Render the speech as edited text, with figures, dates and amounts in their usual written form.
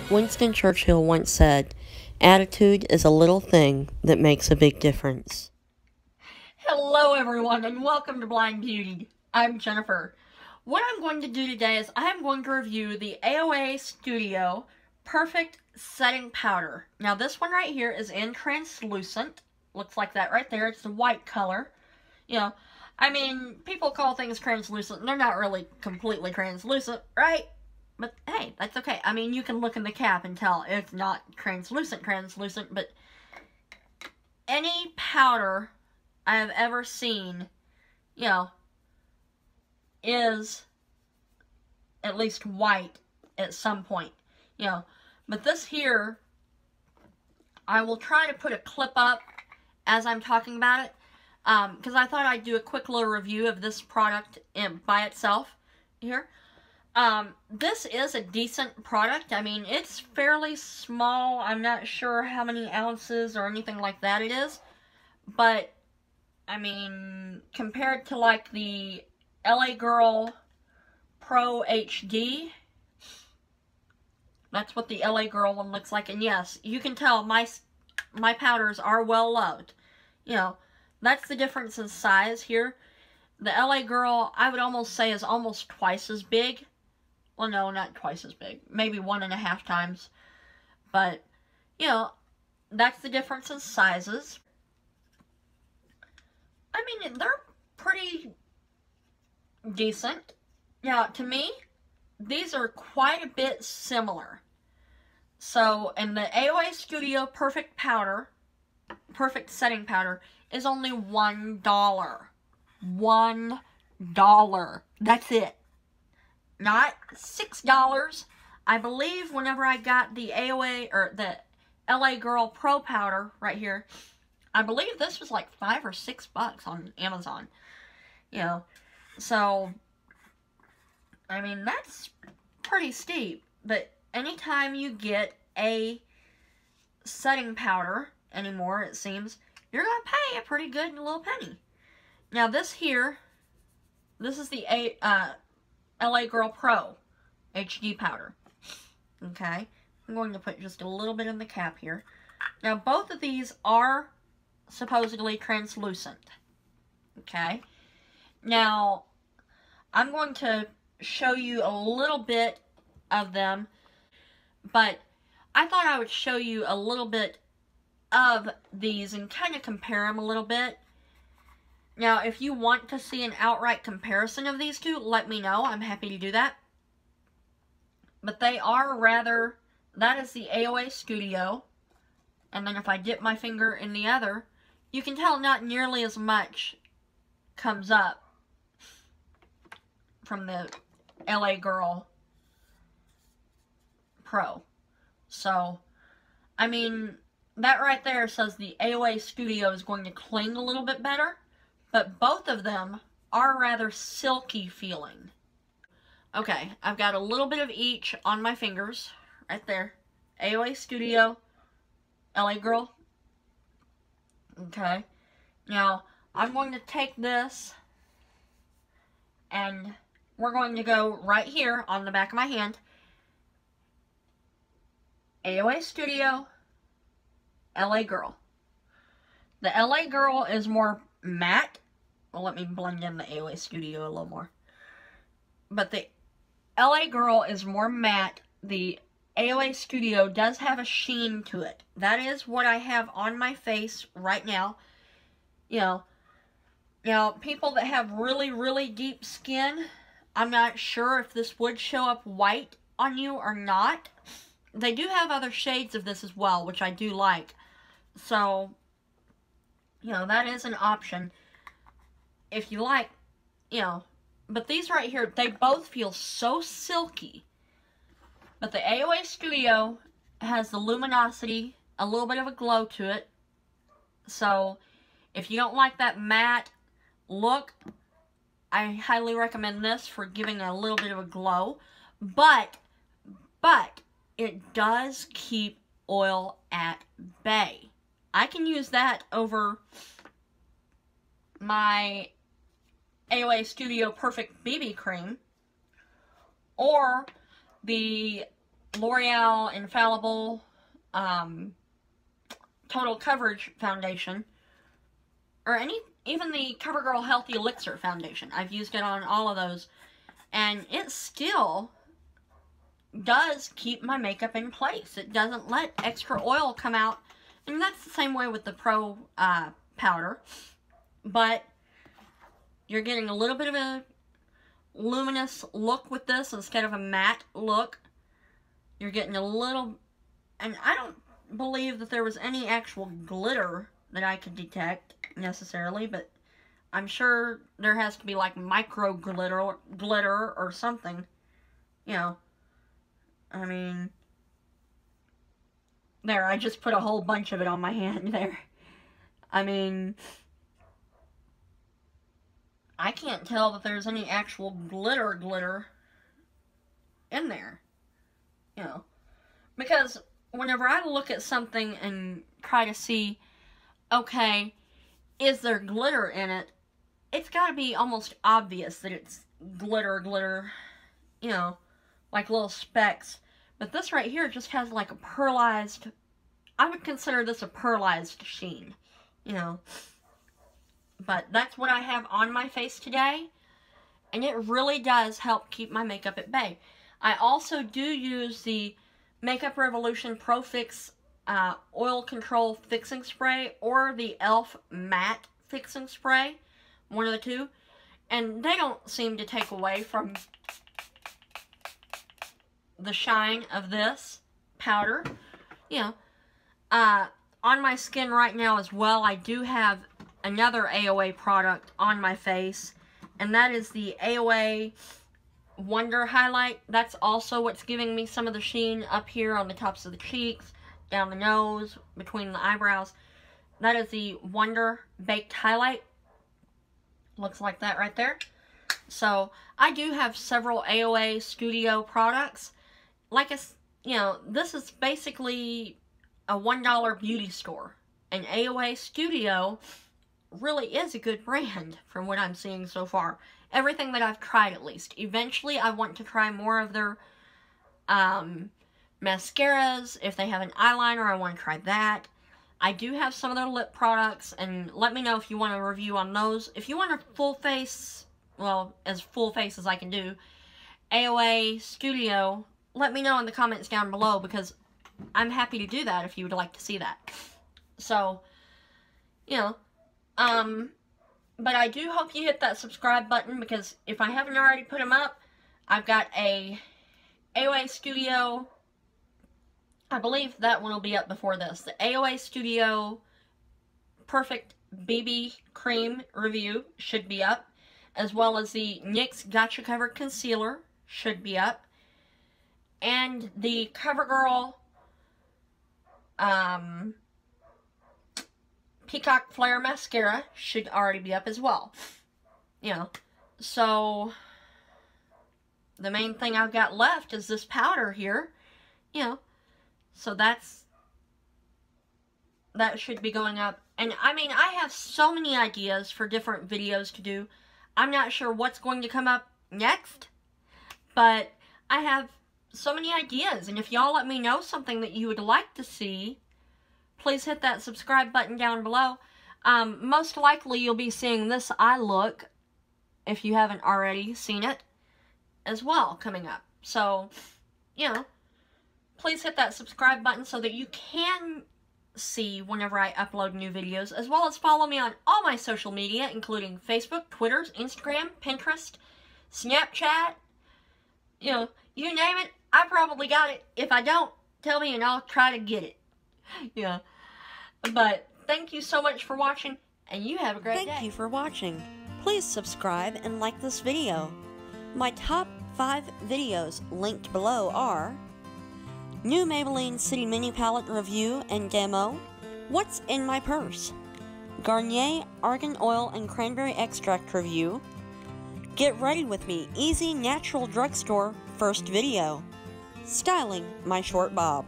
Winston Churchill once said, "Attitude is a little thing that makes a big difference." Hello everyone and welcome to Blind Beauty. I'm Jennifer. What I'm going to do today is I'm going to review the Aoa Studio Perfect Setting Powder. Now this one right here is in translucent. Looks like that right there. It's the white color. You know, I mean, people call things translucent. They're not really completely translucent, right? But hey, that's okay. I mean, you can look in the cap and tell it's not translucent, but any powder I have ever seen, you know, is at least white at some point, you know. But this here, I will try to put a clip up as I'm talking about it, because I thought I'd do a quick little review of this product by itself here. This is a decent product. I mean, it's fairly small. I'm not sure how many ounces or anything like that it is. But, I mean, compared to like the LA Girl Pro HD, that's what the LA Girl one looks like. And yes, you can tell my powders are well loved. You know, that's the difference in size here. The LA Girl, I would almost say, is almost twice as big. Well, no, not twice as big. Maybe 1.5 times. But, you know, that's the difference in sizes. I mean, they're pretty decent. Now, to me, these are quite a bit similar. So, and the Aoa Studio Perfect Setting Powder is only $1. $1. That's it. Not $6. I believe whenever I got the Aoa, or the LA Girl Pro Powder right here, I believe this was like $5 or $6 on Amazon. You know, so, I mean, that's pretty steep. But anytime you get a setting powder anymore, it seems, you're going to pay a pretty good little penny. Now this here, this is the LA Girl Pro HD powder. Okay, I'm going to put just a little bit in the cap here. Now both of these are supposedly translucent. Okay, now I'm going to show you a little bit of them, but I thought I would show you a little bit of these and kind of compare them a little bit. Now, if you want to see an outright comparison of these two, let me know. I'm happy to do that. But they are rather, that is the Aoa Studio. And then if I dip my finger in the other, you can tell not nearly as much comes up from the LA Girl Pro. So, I mean, that right there says the Aoa Studio is going to cling a little bit better. But both of them are rather silky feeling. Okay, I've got a little bit of each on my fingers. Right there. Aoa Studio, LA Girl. Okay. Now, I'm going to take this and we're going to go right here on the back of my hand. Aoa Studio, LA Girl. The LA Girl is more matte. Well, let me blend in the Aoa Studio a little more. But the LA Girl is more matte. The Aoa Studio does have a sheen to it. That is what I have on my face right now. You know, now people that have really, really deep skin, I'm not sure if this would show up white on you or not. They do have other shades of this as well, which I do like. So, you know, that is an option if you like, you know. But these right here, they both feel so silky. But the Aoa Studio has the luminosity, a little bit of a glow to it. So, if you don't like that matte look, I highly recommend this for giving a little bit of a glow. But, it does keep oil at bay. I can use that over my Aoa Studio Perfect BB Cream or the L'Oreal Infallible Total Coverage Foundation, or even the CoverGirl Healthy Elixir Foundation. I've used it on all of those, and it still does keep my makeup in place. It doesn't let extra oil come out, and that's the same way with the Pro powder, but you're getting a little bit of a luminous look with this instead of a matte look. You're getting a little, and I don't believe that there was any actual glitter that I could detect necessarily, but I'm sure there has to be like micro glitter or something, you know. I mean, there, I just put a whole bunch of it on my hand there. I mean, I can't tell that there's any actual glitter in there, you know, because whenever I look at something and try to see, okay, is there glitter in it, it's got to be almost obvious that it's glitter, you know, like little specks. But this right here just has like a pearlized, I would consider this a pearlized sheen, you know. But that's what I have on my face today, and it really does help keep my makeup at bay. I also do use the Makeup Revolution Pro Fix Oil Control Fixing Spray or the e.l.f. Matte Fixing Spray, one of the two, and they don't seem to take away from the shine of this powder. You know, on my skin right now as well, I do have another AOA product on my face, and that is the Aoa Wonder Highlight. That's also what's giving me some of the sheen up here on the tops of the cheeks, down the nose, between the eyebrows. That is the Wonder Baked Highlight. Looks like that right there. So, I do have several AOA Studio products. Like, you know, this is basically a $1 beauty store. And AOA Studio really is a good brand from what I'm seeing so far. Everything that I've tried, at least. Eventually, I want to try more of their mascaras. If they have an eyeliner, I want to try that. I do have some of their lip products, and let me know if you want a review on those. If you want a full face, well, as full face as I can do, AOA Studio, let me know in the comments down below, because I'm happy to do that if you would like to see that. So, you know, but I do hope you hit that subscribe button, because if I haven't already put them up, I've got a AOA Studio, I believe that one will be up before this, the AOA Studio Perfect BB Cream review should be up, as well as the NYX Gotcha Covered Concealer should be up, and the CoverGirl Peacock Flare Mascara should already be up as well. You know, so the main thing I've got left is this powder here. You know, so that should be going up. And I mean, I have so many ideas for different videos to do. I'm not sure what's going to come up next, but I have so many ideas. And if y'all let me know something that you would like to see, please hit that subscribe button down below. Most likely you'll be seeing this eye look, if you haven't already seen it, as well, coming up. So, you know, please hit that subscribe button so that you can see whenever I upload new videos, as well as follow me on all my social media, including Facebook, Twitter, Instagram, Pinterest, Snapchat. You know, you name it, I probably got it. If I don't, tell me and I'll try to get it. Yeah, but thank you so much for watching, and you have a great day. Thank you for watching. Please subscribe and like this video. My top 5 videos linked below are new Maybelline City Mini palette review and demo, what's in my purse, Garnier Argan Oil and Cranberry Extract review, get ready with me, easy natural drugstore first video, styling my short bob.